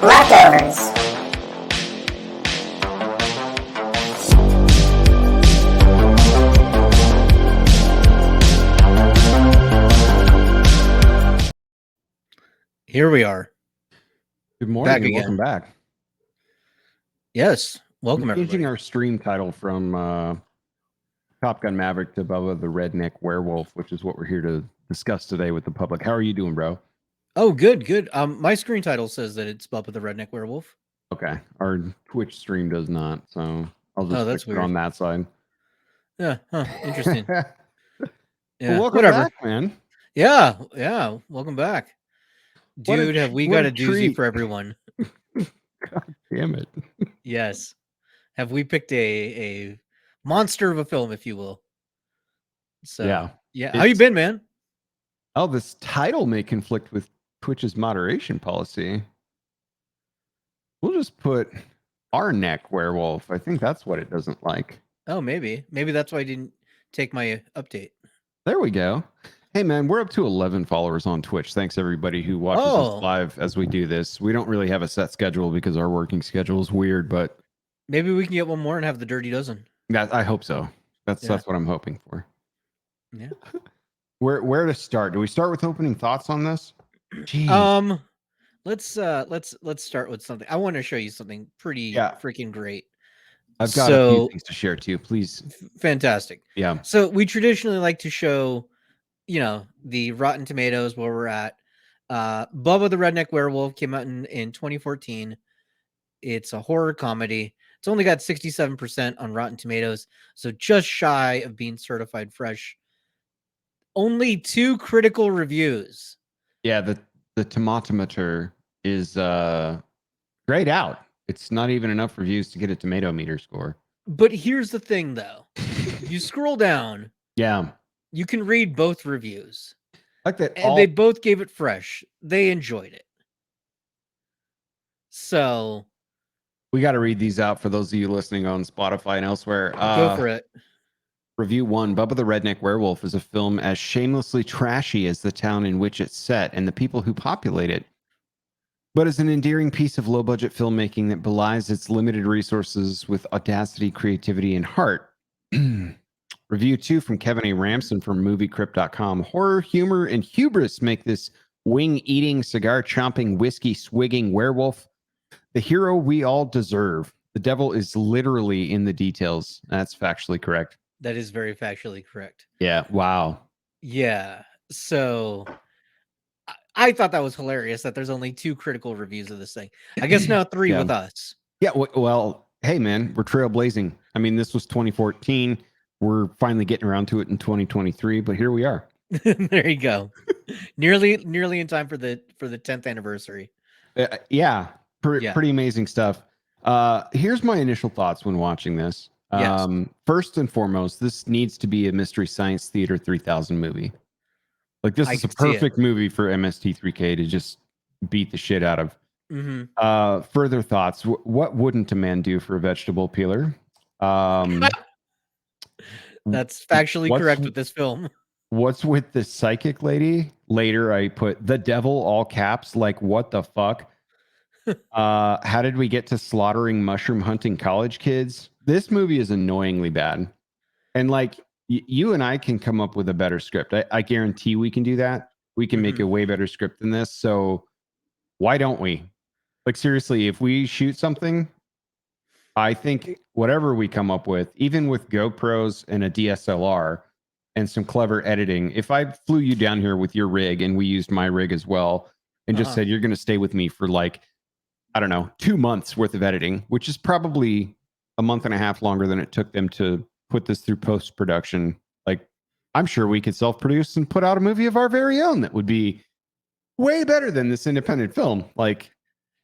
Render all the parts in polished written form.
Leftovers. Here we are. Good morning Back and again. welcome back. Yes, welcome We're changing everybody. our stream title from Top Gun Maverick to Bubba the Redneck Werewolf, which is what we're here to discuss today with the public. How are you doing, bro? Oh, good. My screen title says that it's Bubba the Redneck Werewolf. Okay. Our Twitch stream does not, so I'll just that's fix it on that side. Yeah, interesting. Well, Yeah, welcome whatever. back, man. Yeah, welcome back. What a Dude, have we what got a a doozy treat. for everyone? God damn it. Yes. Have we picked a monster of a film, if you will? So, yeah. How you been, man? Oh, this title may conflict with Twitch's moderation policy. We'll just put our neck werewolf. I think that's what it doesn't like. Oh, maybe that's why I didn't take my update. There we go. Hey, man, we're up to 11 followers on Twitch. Thanks, everybody who watches us live as we do this. We don't really have a set schedule because our working schedule is weird, but maybe we can get one more and have the dirty dozen. I hope so. That's what I'm hoping for. Yeah. Where to start? Do we start with opening thoughts on this? Jeez. Let's start with something. I want to show you something pretty freaking great. I've got a few things to share too. Please. Fantastic. Yeah. So we traditionally like to show, the Rotten Tomatoes where we're at. Bubba the Redneck Werewolf came out in 2014. It's a horror comedy. It's only got 67% on Rotten Tomatoes, so just shy of being certified fresh. Only 2 critical reviews. Yeah, the tomatometer is grayed out. It's not even enough reviews to get a tomato meter score. But here's the thing, though. You scroll down. Yeah. You can read both reviews. Like that. And they both gave it fresh. They enjoyed it. So we got to read these out for those of you listening on Spotify and elsewhere. Go for it. Review 1, Bubba the Redneck Werewolf is a film as shamelessly trashy as the town in which it's set and the people who populate it, but is an endearing piece of low-budget filmmaking that belies its limited resources with audacity, creativity, and heart. Review 2 from Kevin A. Ramson from MovieCrypt.com. Horror, humor, and hubris make this wing-eating, cigar-chomping, whiskey-swigging werewolf the hero we all deserve. The devil is literally in the details. That's factually correct. That is very factually correct. Yeah. Wow. Yeah. So I thought that was hilarious that there's only 2 critical reviews of this thing. I guess now 3 with us. Yeah. Well, hey, man, we're trailblazing. I mean, this was 2014. We're finally getting around to it in 2023, but here we are. There you go. nearly in time for the 10th anniversary. Pretty amazing stuff. Here's my initial thoughts when watching this. Yes. First and foremost, this needs to be a Mystery Science Theater 3000 movie. Like, this is a perfect movie for MST3K to just beat the shit out of. Mm-hmm. Further thoughts. What wouldn't a man do for a vegetable peeler? That's factually correct with this film. What's with the psychic lady? Later, I put the devil, all caps. Like, what the fuck? How did we get to slaughtering mushroom hunting college kids? This movie is annoyingly bad. And like, you and I can come up with a better script. I guarantee we can do that. We can make a way better script than this. So why don't we? Like, seriously, if we shoot something, I think whatever we come up with, even with GoPros and a DSLR and some clever editing, if I flew you down here with your rig and we used my rig as well and just said, you're going to stay with me for like, I don't know, 2 months worth of editing, which is probably a month and a half longer than it took them to put this through post-production. Like, I'm sure we could self-produce and put out a movie of our very own that would be way better than this independent film. Like,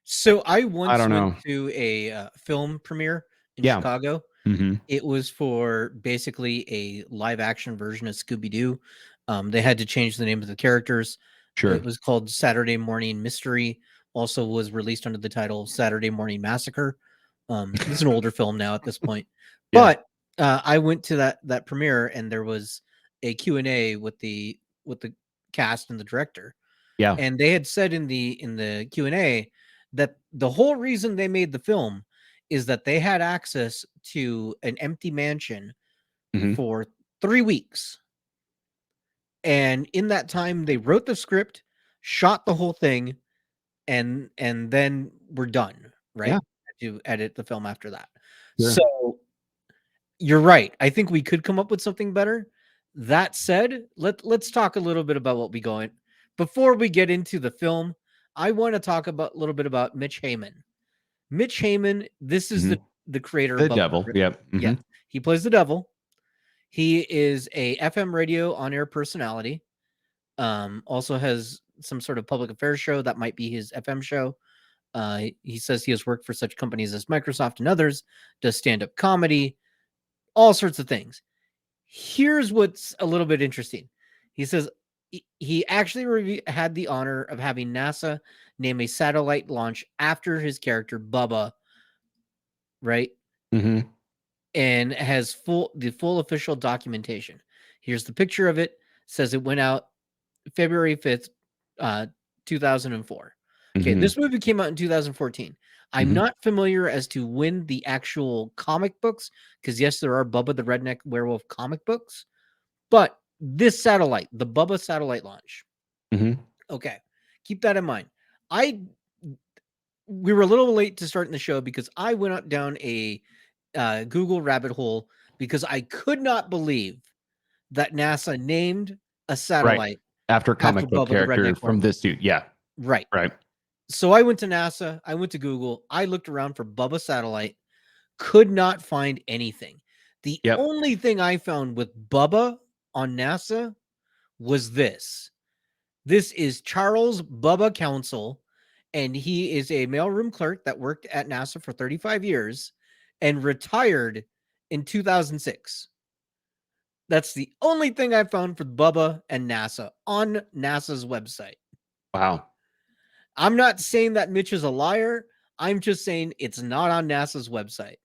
so I once went to a film premiere in Chicago. Mm-hmm. It was for basically a live-action version of Scooby-Doo. They had to change the name of the characters. Sure. It was called Saturday Morning Mystery. Also was released under the title Saturday Morning Massacre. It's an older film now at this point. But I went to that premiere and there was a Q&A with the cast and the director. Yeah. And they had said in the Q&A that The whole reason they made the film is that they had access to an empty mansion Mhm. for 3 weeks. And in that time, they wrote the script, shot the whole thing, and then we're done, Yeah, right? To edit the film after that. sure. So you're right. I think we could come up with something better. That said, let's talk a little bit about what we going before we get into the film. I want to talk about a little bit about Mitch Heyman. Mitch Heyman, this is Mhm. the creator of The Bubba. devil. Yep. Yeah, Mhm. he plays the devil. He is a FM radio on-air personality. Also has some sort of public affairs show that might be his FM show. He says he has worked for such companies as Microsoft and others, does stand-up comedy, all sorts of things. Here's what's a little bit interesting. He says he actually had the honor of having NASA name a satellite launch after his character Bubba, right? Mhm. And has the full official documentation. Here's the picture of it. Says it went out February 5th, 2004. Okay, Mhm. this movie came out in 2014. I'm Mhm. not familiar as to when the actual comic books, because yes, there are Bubba the Redneck Werewolf comic books, but this satellite, the Bubba satellite launch. Mhm. Okay, keep that in mind. I we were a little late to starting the show because I went up down a Google rabbit hole because I could not believe that NASA named a Right. satellite After after comic book Bubba the character Redneck from Werewolf. this dude. Yeah. Right. Right. So I went to NASA, I went to Google, I looked around for Bubba satellite, could not find anything. The Yep. only thing I found with Bubba on NASA was this. This is Charles Bubba Council, and he is a mailroom clerk that worked at NASA for 35 years and retired in 2006. That's the only thing I found for Bubba and NASA on NASA's website. Wow. I'm not saying that Mitch is a liar. I'm just saying it's not on NASA's website.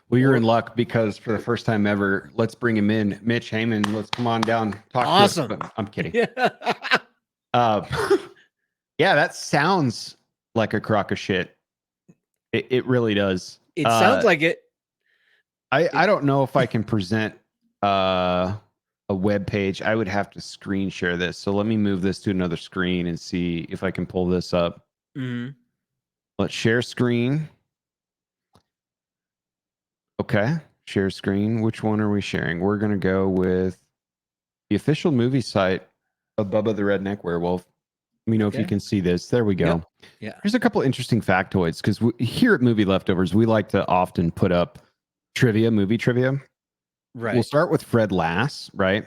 Well, you're in Or luck because for the first time ever, let's bring him in. Mitch Heyman, let's come on down, talk to us. awesome. But I'm kidding. Yeah. Uh, yeah, that sounds like a crock of shit. It really does. It sounds like it. I don't know if I can present a web page. I would have to screen share this. So let me move this to another screen and see if I can pull this up. Mhm. Let's share screen. Okay, share screen. Which one are we sharing? We're going to go with the official movie site of Bubba the Redneck Werewolf. Let me know if you Okay. can see this. There we go. Yep. Yeah. Here's a couple interesting factoids because here at Movie Leftovers, we like to often put up trivia, movie trivia. Right. We'll start with Fred Lass, right?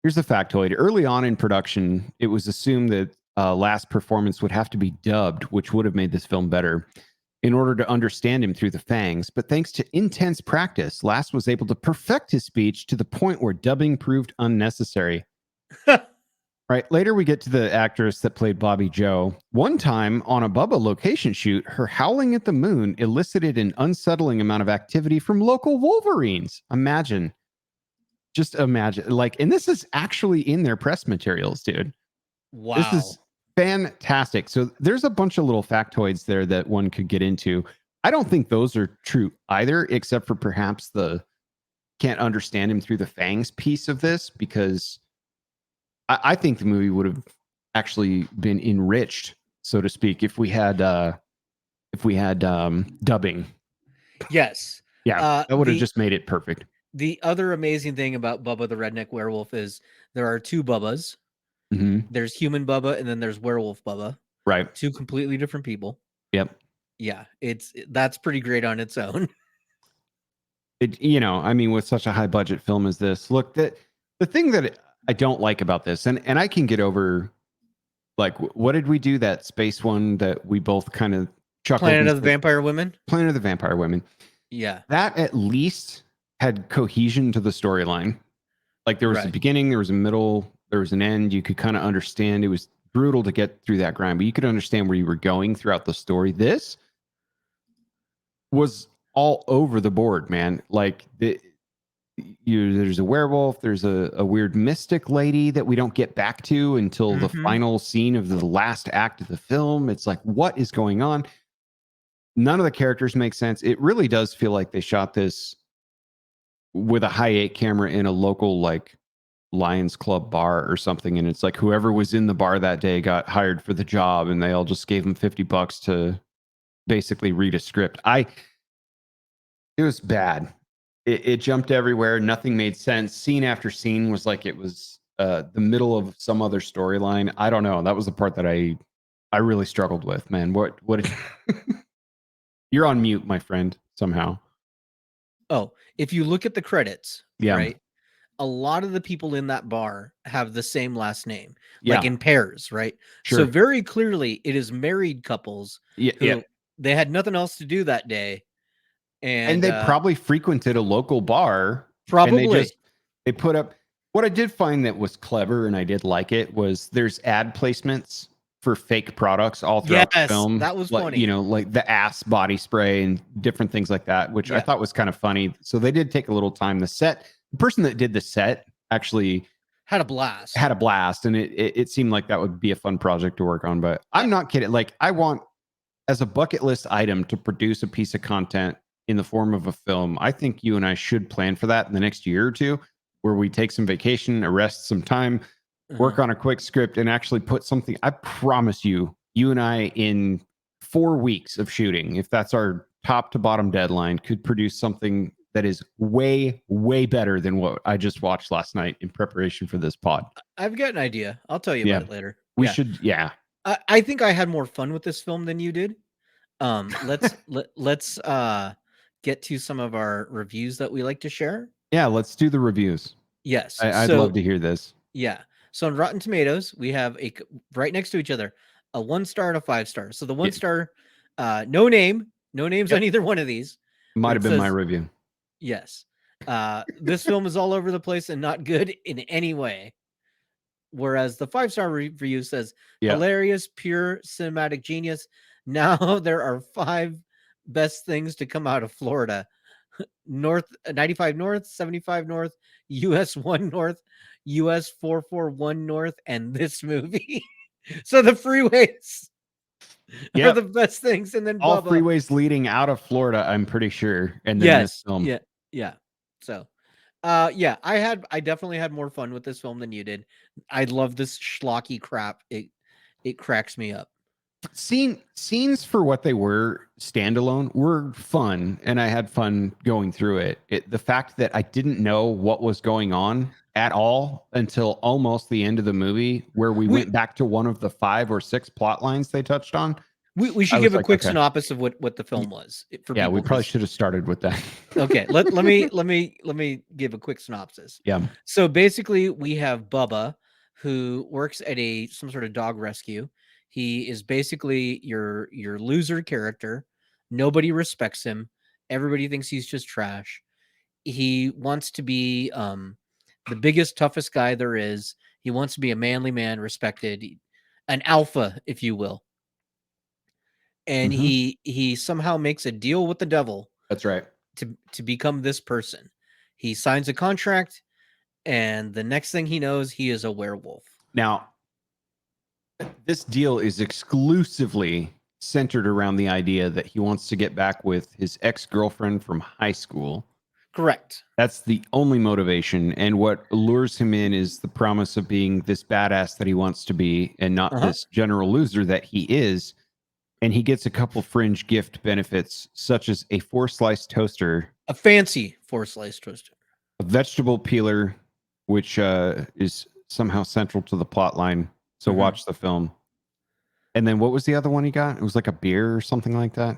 Here's the factoid. Early on in production, it was assumed that Lass' performance would have to be dubbed, which would have made this film better in order to understand him through the fangs. But thanks to intense practice, Lass was able to perfect his speech to the point where dubbing proved unnecessary. Right. Later, we get to the actress that played Bobby Joe. One time on a Bubba location shoot, her howling at the moon elicited an unsettling amount of activity from local Wolverines. Just imagine. Like, and this is actually in their press materials, dude. This Wow. is fantastic. So there's a bunch of little factoids there that one could get into. I don't think those are true either, except for perhaps the can't understand him through the fangs piece of this, because I think the movie would have actually been enriched, so to speak, if we had dubbing. Yes. Yeah, that would have just made it perfect. The other amazing thing about Bubba the Redneck Werewolf is there are two Bubbas. Mm-hmm. There's human Bubba and then there's werewolf Bubba. Right. Two completely different people. Yep. Yeah, that's pretty great on its own. I mean, with such a high budget film as this, look, that the thing that I don't like about this, and I can get over, like, what did we do, that space one that we both kind of chuckled Planet and of the said, Vampire Women. Planet of the Vampire Women. Yeah. That at least had cohesion to the storyline. Like, there was a Right. beginning, there was a middle, there was an end. You could kind of understand. It was brutal to get through that grind, but you could understand where you were going throughout the story. This was all over the board, man. Like, there's a werewolf, there's a weird mystic lady that we don't get back to until the Mhm. final scene of the last act of the film. It's like, what is going on? None of the characters make sense. It really does feel like they shot this with a high 8 camera in a local like Lions Club bar or something, and it's like whoever was in the bar that day got hired for the job, and they all just gave them $50 to basically read a script. It was bad. It jumped everywhere. Nothing made sense. Scene after scene was like it was the middle of some other storyline. I don't know. That was the part that I really struggled with, man. What you're on mute, my friend, somehow. Oh, if you look at the credits, Yeah. right? A lot of the people in that bar have the same last name, like Yeah. in pairs, right? So Sure. very clearly it is married couples Yeah. Yeah. who they had nothing else to do that day. And And they probably frequented a local bar and probably, they put up what I did find that was clever and I did like it was there's ad placements for fake products all throughout the yes, film. that was Like, funny. like the ass body spray and different things like that, which I Yeah. thought was kind of funny. So they did take a little time. The person that did the set actually Had a blast. had a blast and it seemed like that would be a fun project to work on. But I'm not kidding. Like I want as a bucket list item to produce a piece of content in the form of a film, I think you and I should plan for that in the next year or two, where we take some vacation, arrest some time, work on a quick script, and actually put something. I promise you, you and I, in 4 weeks of shooting, if that's our top to bottom deadline, could produce something that is way, way better than what I just watched last night in preparation for this pod. I've got an idea. I'll tell you Yeah. about it later. We Yeah. should, yeah. I think I had more fun with this film than you did. Let's get to some of our reviews that we like to share. Yeah, let's do the reviews. Yes. I'd So love to hear this. yeah. So on Rotten Tomatoes, we have right next to each other, a 1 star and a 5 star. So the 1 star, no names Yep. on either one of these. Might But have it been my says, review. yes. This film is all over the place and not good in any way. Whereas the 5-star review says, Yeah. hilarious, pure cinematic genius. Now there are 5 best things to come out of Florida. North 95 North, 75 North, US 1 North, US 441 North, and this movie. So the freeways are the best things. And then all Bubba. freeways leading out of Florida, I'm pretty sure. And then this Yes. film. Yeah. Yeah. So yeah, I definitely had more fun with this film than you did. I love this schlocky crap. It cracks me up. Scenes for what they were standalone were fun, and I had fun going through it. The fact that I didn't know what was going on at all until almost the end of the movie, where we went back to one of the 5 or 6 plot lines they touched on. We should give a quick synopsis of what the film was for people. Yeah, we probably should have started with that. Okay, let me give a quick synopsis. Yeah. So basically, we have Bubba, who works at some sort of dog rescue. He is basically your loser character. Nobody respects him. Everybody thinks he's just trash. He wants to be the biggest, toughest guy there is. He wants to be a manly man, respected, an alpha, if you will. And he somehow makes a deal with the devil. That's right. To become this person. He signs a contract, and the next thing he knows, he is a werewolf. Now, this deal is exclusively centered around the idea that he wants to get back with his ex-girlfriend from high school. Correct. That's the only motivation. And what lures him in is the promise of being this badass that he wants to be and not this general loser that he is. And he gets a couple fringe gift benefits, such as a 4-slice toaster, a fancy 4-slice toaster, a vegetable peeler, which is somehow central to the plot line. So watch the film. And then what was the other one he got? It was like a beer or something like that.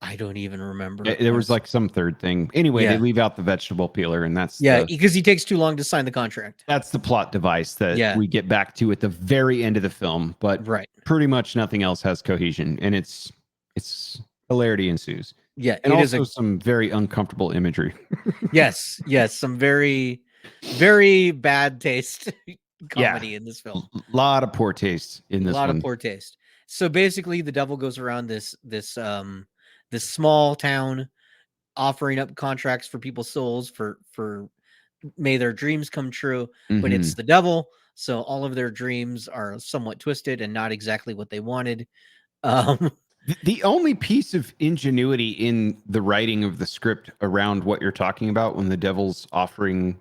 I don't even remember. There was like some third thing. Anyway, they leave out the vegetable peeler, and that's because he takes too long to sign the contract. That's the plot device that we get back to at the very end of the film. But pretty much nothing else has cohesion, and it's hilarity ensues. Yeah, and also some very uncomfortable imagery. yes, some very, very bad taste comedy in this film. A lot of poor taste in this one. A lot of poor taste. So basically, the devil goes around this small town, offering up contracts for people's souls for may their dreams come true. But it's the devil, so all of their dreams are somewhat twisted and not exactly what they wanted. The only piece of ingenuity in the writing of the script around what you're talking about when the devil's offering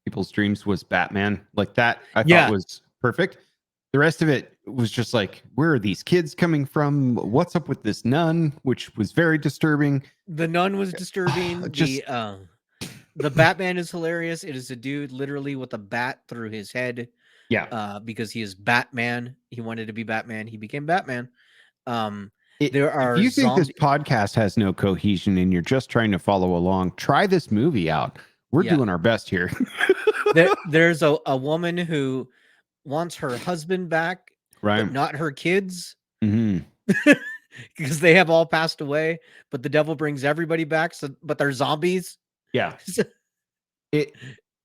people's dreams was Batman. Like that, I thought Yeah, was perfect. The rest of it was just like, where are these kids coming from? What's up with this nun? Which was very disturbing. the nun was disturbing. Just The Batman is hilarious. It is a dude literally with a bat through his head, yeah. because he is Batman. He wanted to be Batman. He became Batman. There If are you think this zombie. podcast has no cohesion and you're just trying to follow along, try this movie out. We're Yeah, doing our best here. there's a woman who wants her husband back, Right. but not her kids Hmm. because they have all passed away. But the devil brings everybody back, but they're zombies. Yeah. It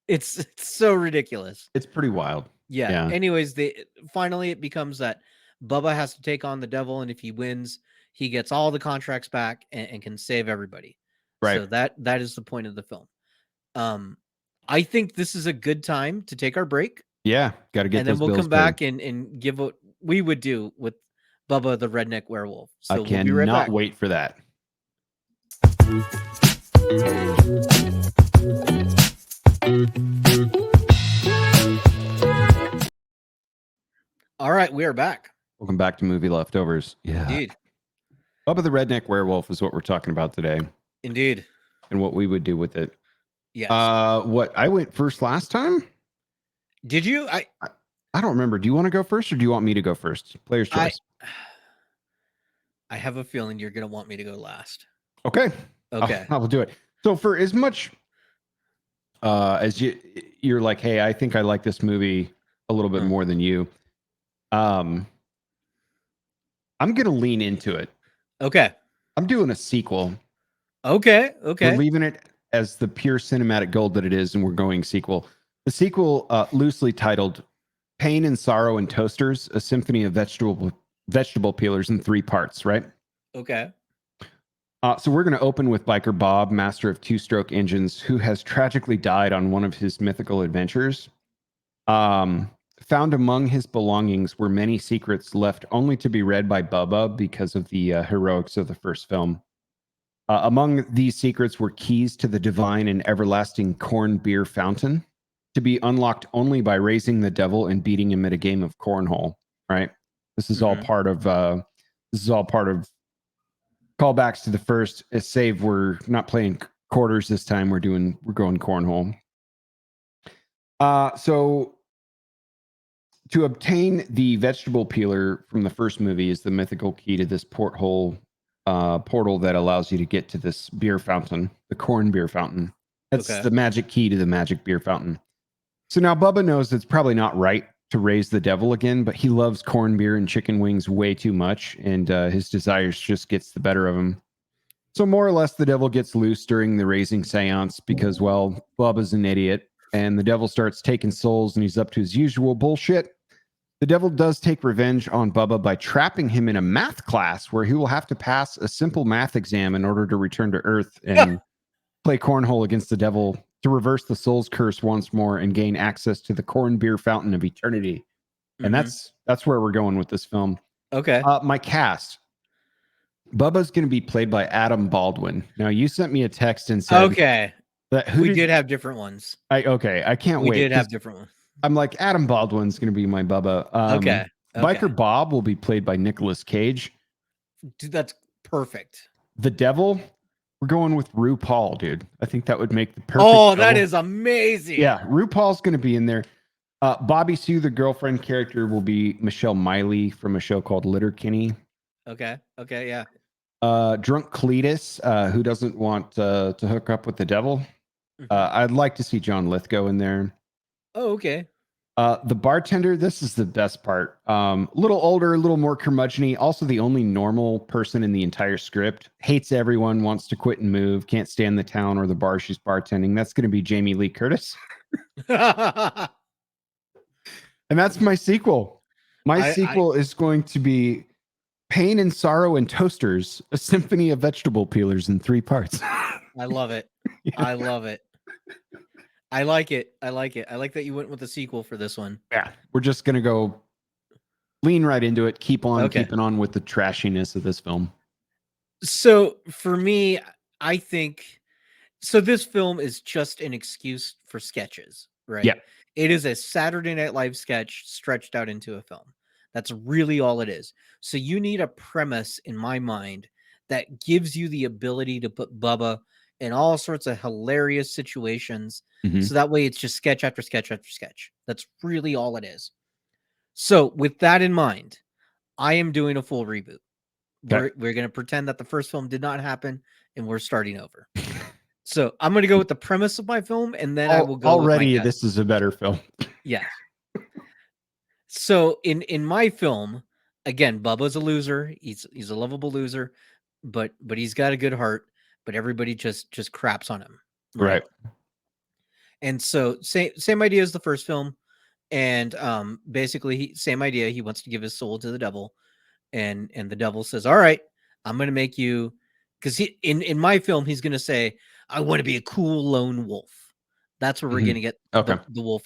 It's so ridiculous. it's pretty wild. Yeah. Yeah. Anyways, finally it becomes that Bubba has to take on the devil, and if he wins, he gets all the contracts back and can save everybody. Right. So that is the point of the film. I think this is a good time to take our break, Yeah. Got to get and then those we'll bills come paid. back and give what we would do with Bubba the Redneck Werewolf. I So we'll be right cannot back. wait for that. All right, we are back. Welcome back to Movie Leftovers. Yeah. Indeed. Bubba the Redneck Werewolf is what we're talking about today Indeed. and what we would do with it. Yes. What I went first last time? Did you? I don't remember. Do you want to go first or do you want me to go first? Player's choice. I have a feeling you're going to want me to go last. Okay. Okay. I will do it. So for as much as you're like, hey, I think I like this movie a little bit more than you. I'm going to lean into it. Okay. I'm doing a sequel. Okay. We're leaving it as the pure cinematic gold that it is, and we're going sequel. The sequel, loosely titled Pain and Sorrow and Toasters, a symphony of vegetable peelers in 3 parts, right? Okay. So we're going to open with Biker Bob, master of 2-stroke engines, who has tragically died on one of his mythical adventures. Found among his belongings were many secrets left only to be read by Bubba because of the heroics of the first film. Among these secrets were keys to the divine and everlasting corn beer fountain, to be unlocked only by raising the devil and beating him at a game of cornhole. Right. This is all part of callbacks to the first. Save we're not playing quarters this time. We're going cornhole. So to obtain the vegetable peeler from the first movie is the mythical key to this portal that allows you to get to this beer fountain, the corn beer fountain. That's the magic key to the magic beer fountain. So now Bubba knows it's probably not right to raise the devil again, but he loves corn beer and chicken wings way too much, and his desires just gets the better of him. So more or less, the devil gets loose during the raising seance because, well, Bubba's an idiot, and the devil starts taking souls, and he's up to his usual bullshit. The devil does take revenge on Bubba by trapping him in a math class where he will have to pass a simple math exam in order to return to Earth and play cornhole against the devil to reverse the soul's curse once more and gain access to the corn beer fountain of eternity. And that's where we're going with this film. Okay. My cast. Bubba's going to be played by Adam Baldwin. Now, you sent me a text and said, okay. We did have different ones. I can't wait. We did have different ones. I'm like, Adam Baldwin's going to be my Bubba. Okay. Biker Bob will be played by Nicolas Cage. Dude, that's perfect. The devil, we're going with RuPaul, dude. I think that would make the perfect. Oh, that is amazing. Yeah, RuPaul's going to be in there. Bobby Sue, the girlfriend character, will be Michelle Miley from a show called Letterkenny. Okay. Yeah. Drunk Cletus, who doesn't want to hook up with the devil. I'd like to see John Lithgow in there. Oh, okay. The bartender, this is the best part. A little older, a little more curmudgeon-y. Also the only normal person in the entire script. Hates everyone, wants to quit and move, can't stand the town or the bar she's bartending. That's going to be Jamie Lee Curtis. And that's my sequel. My sequel is going to be Pain and Sorrow and Toasters, a symphony of vegetable peelers in 3 parts. I love it. Yeah. I love it. I like it. I like that you went with the sequel for this one. Yeah. We're just going to go lean right into it. Keep on keeping on with the trashiness of this film. So for me, I think so. This film is just an excuse for sketches, right? Yeah. It is a Saturday Night Live sketch stretched out into a film. That's really all it is. So you need a premise in my mind that gives you the ability to put Bubba in all sorts of hilarious situations. Mhm. So that way it's just sketch after sketch after sketch. That's really all it is. So with that in mind, I am doing a full reboot. Okay. We're going to pretend that the first film did not happen and we're starting over. So I'm going to go with the premise of my film, and then I will go with my Already, guess. this is a better film. Yes. So in my film, again, Bubba's a loser. He's a lovable loser, but he's got a good heart. But everybody just craps on him, right? Right. And so same idea as the first film, and basically same idea. He wants to give his soul to the devil, and the devil says, "All right, I'm going to make you," because he in my film he's going to say, "I want to be a cool lone wolf." That's where we're going Mhm. to get Okay. the wolf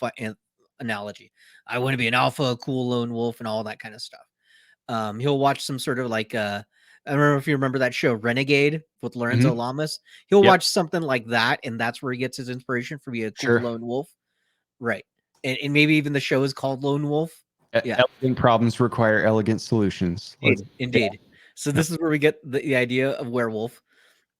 analogy. I want to be an alpha, a cool lone wolf, and all that kind of stuff. He'll watch some sort of like I don't know if you remember that show Renegade with Lorenzo Mhm. Lamas. He'll Yep. watch something like that, and that's where he gets his inspiration for being a cool Sure. lone wolf, right? And maybe even the show is called Lone Wolf. Yeah, Elegant problems require elegant solutions. Let's. Yeah. indeed. So this is where we get the idea of werewolf.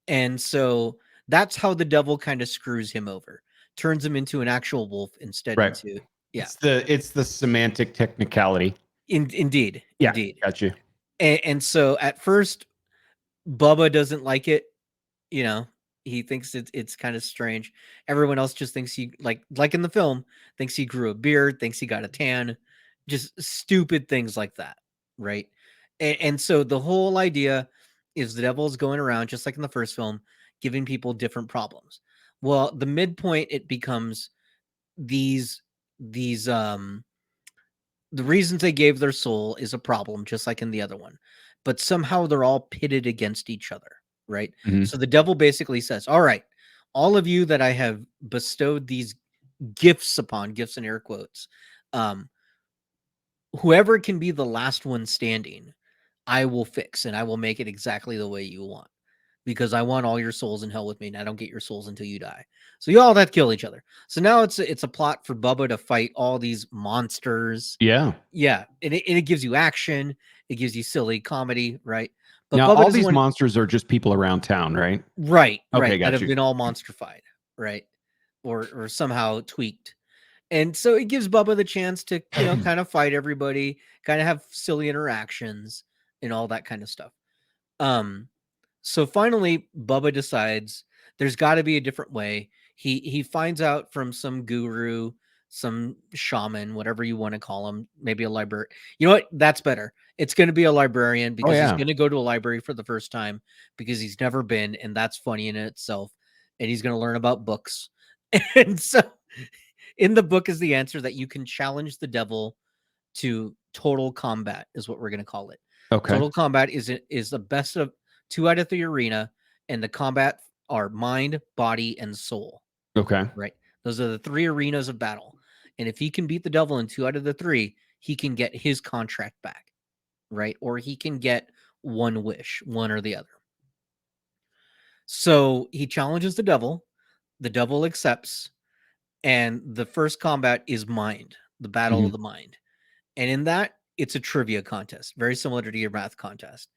And so that's how the devil kind of screws him over, turns him into an actual wolf instead Right. into yeah. It's the semantic technicality. Indeed. Yeah. Indeed. Got you. And so at first Bubba doesn't like it, you know. He thinks it's kind of strange. Everyone else just thinks he like in the film, thinks he grew a beard, thinks he got a tan, just stupid things like that, right? And so the whole idea is the devil's going around just like in the first film, giving people different problems. Well, the midpoint it becomes these the reasons they gave their soul is a problem, just like in the other one. But somehow they're all pitted against each other, right? Mhm. So the devil basically says, all right, all of you that I have bestowed these gifts upon, gifts in air quotes, um, whoever can be the last one standing, I will fix and I will make it exactly the way you want. Because I want all your souls in hell with me, and I don't get your souls until you die. So you all have to kill each other. So now it's a plot for Bubba to fight all these monsters. Yeah. Yeah, and it gives you action, it gives you silly comedy, right? But Now, Bubba all doesn't these want monsters are just people around town, right? right, Okay, right, that got have you. been all monsterfied, right? Or somehow tweaked. And so it gives Bubba the chance to, kind of fight everybody, kind of have silly interactions and all that kind of stuff. Um so finally Bubba decides there's got to be a different way. He finds out from some guru, some shaman, whatever you want to call him, maybe a librarian. You know what? That's better. It's going to be a librarian Oh because he's yeah. going to go to a library for the first time because he's never been, and that's funny in itself. And he's going to learn about books. And so in the book is the answer that you can challenge the devil to total combat is what we're going to call it. Okay. Total combat is the best of 2 out of 3 arena, and the combat are mind, body, and soul, Okay. right? Those are the 3 arenas of battle. And if he can beat the devil in 2 out of the 3, he can get his contract back, right? Or he can get one wish, one or the other. So he challenges the devil accepts, and the first combat is mind, the battle Mhm. of the mind. And in that, it's a trivia contest, very similar to your math contest.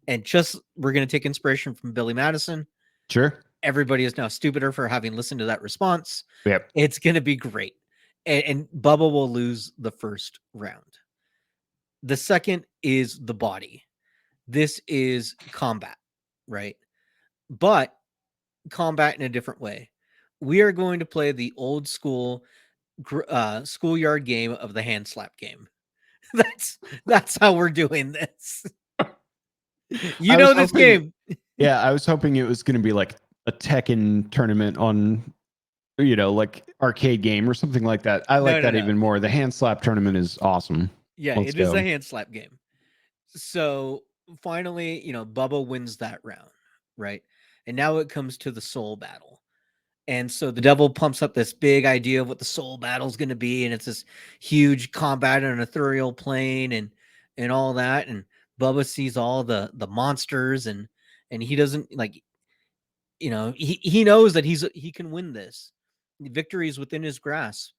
And just we're going to take inspiration from Billy Madison. Sure. Everybody is now stupider for having listened to that response. Yep. It's going to be great. And Bubba will lose the first round. The second is the body. This is combat, right? But combat in a different way. We are going to play the old school schoolyard game of the hand slap game. That's how we're doing this. You I was know this hoping. game. Yeah, I was hoping it was going to be like a Tekken tournament on, like arcade game or something like that. I like No, no, that no. even more. The hand slap tournament is awesome. Yeah, Let's it is go. a hand slap game. So finally, Bubba wins that round, right? And now it comes to the soul battle. And so the devil pumps up this big idea of what the soul battle is going to be, and it's this huge combat on an ethereal plane and all that. And Bubba sees all the monsters and he doesn't like, he knows that he can win this. Victory is within his grasp.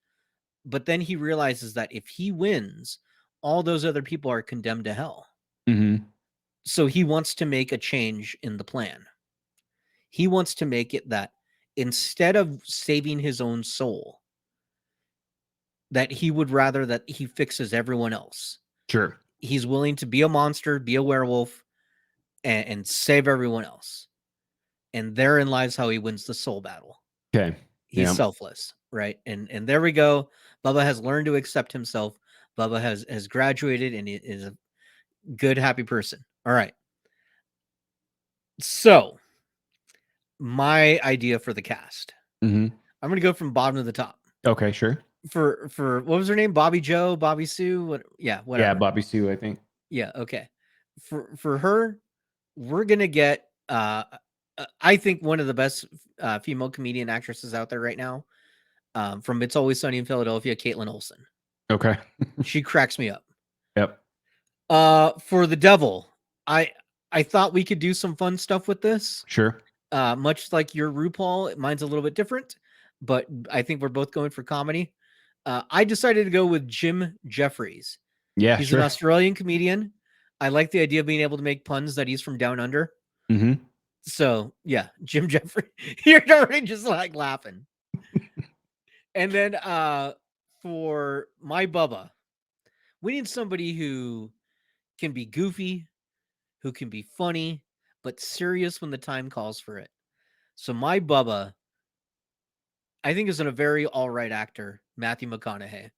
But then he realizes that if he wins, all those other people are condemned to hell. Mm-hmm. So he wants to make a change in the plan. He wants to make it that instead of saving his own soul, that he would rather that he fixes everyone else. Sure. He's willing to be a monster, be a werewolf, and save everyone else. And therein lies how he wins the soul battle. Okay. He's selfless, right? And there we go. Bubba has learned to accept himself. Bubba has graduated and is a good, happy person. All right. So, my idea for the cast. Mm-hmm. I'm going to go from bottom to the top. Okay, sure. For what was her name? Bobby Joe, Bobby Sue, what? Yeah, whatever. Yeah, Bobby Sue, I think. Yeah, okay. For her, we're gonna get. I think one of the best female comedian actresses out there right now. From It's Always Sunny in Philadelphia, Caitlin Olsen. Okay. She cracks me up. Yep. For the devil, I thought we could do some fun stuff with this. Sure. Much like your RuPaul, mine's a little bit different, but I think we're both going for comedy. I decided to go with Jim Jeffries. Yeah, he's sure. an Australian comedian. I like the idea of being able to make puns that he's from down under. Mm-hmm. So yeah, Jim Jeffries. You're already just like laughing. And then for my Bubba, we need somebody who can be goofy, who can be funny, but serious when the time calls for it. So my Bubba, I think, is a very all right actor, Matthew McConaughey.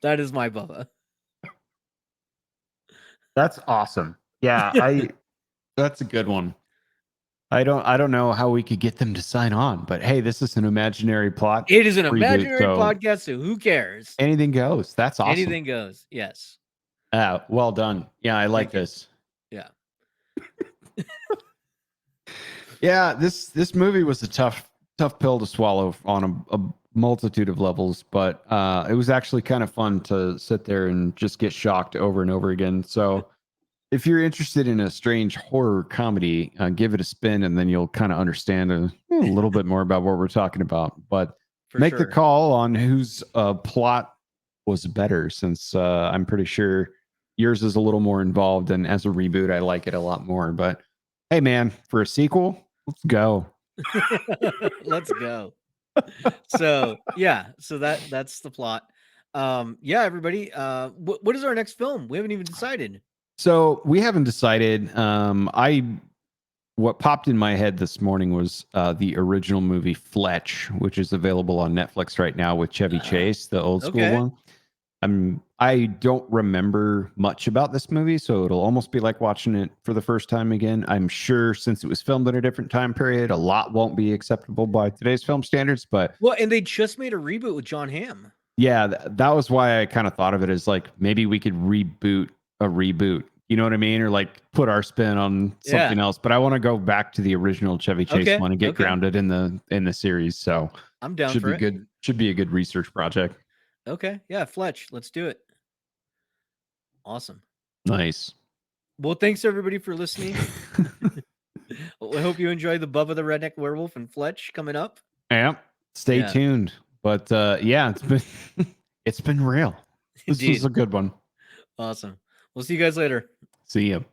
That is my Bubba. That's awesome. Yeah, that's a good one. I don't know how we could get them to sign on, but hey, this is an imaginary plot. It is an Reboot, imaginary podcast, so who cares? Anything goes. That's awesome. Anything goes. Yes. Well done. Yeah, I like this. Yeah. Yeah, this movie was a tough pill to swallow on a multitude of levels, but it was actually kind of fun to sit there and just get shocked over and over again. So if you're interested in a strange horror comedy, give it a spin, and then you'll kind of understand a little bit more about what we're talking about. But make the call on whose plot was better, since I'm pretty sure yours is a little more involved, and as a reboot, I like it a lot more. But hey, man, for a sequel, let's go. Let's go. So yeah, so that's the plot. Yeah, everybody. What is our next film? We haven't even decided. So we haven't decided. What popped in my head this morning was the original movie Fletch, which is available on Netflix right now with Chevy Chase, the old school one. I don't remember much about this movie, so it'll almost be like watching it for the first time again. I'm sure since it was filmed in a different time period, a lot won't be acceptable by today's film standards. But and they just made a reboot with John Hamm. Yeah, that was why I kind of thought of it as like maybe we could reboot a reboot. You know what I mean? Or like put our spin on something else. But I want to go back to the original Chevy Chase one and get grounded in the series. So I'm down should for be good. Should be a good research project. Okay. Yeah, Fletch. Let's do it. Awesome. Nice. Well, thanks everybody for listening. I hope you enjoy the Bubba the Redneck Werewolf and Fletch coming up. Yeah. Stay tuned. But it's been real. This was a good one. Awesome. We'll see you guys later. See you.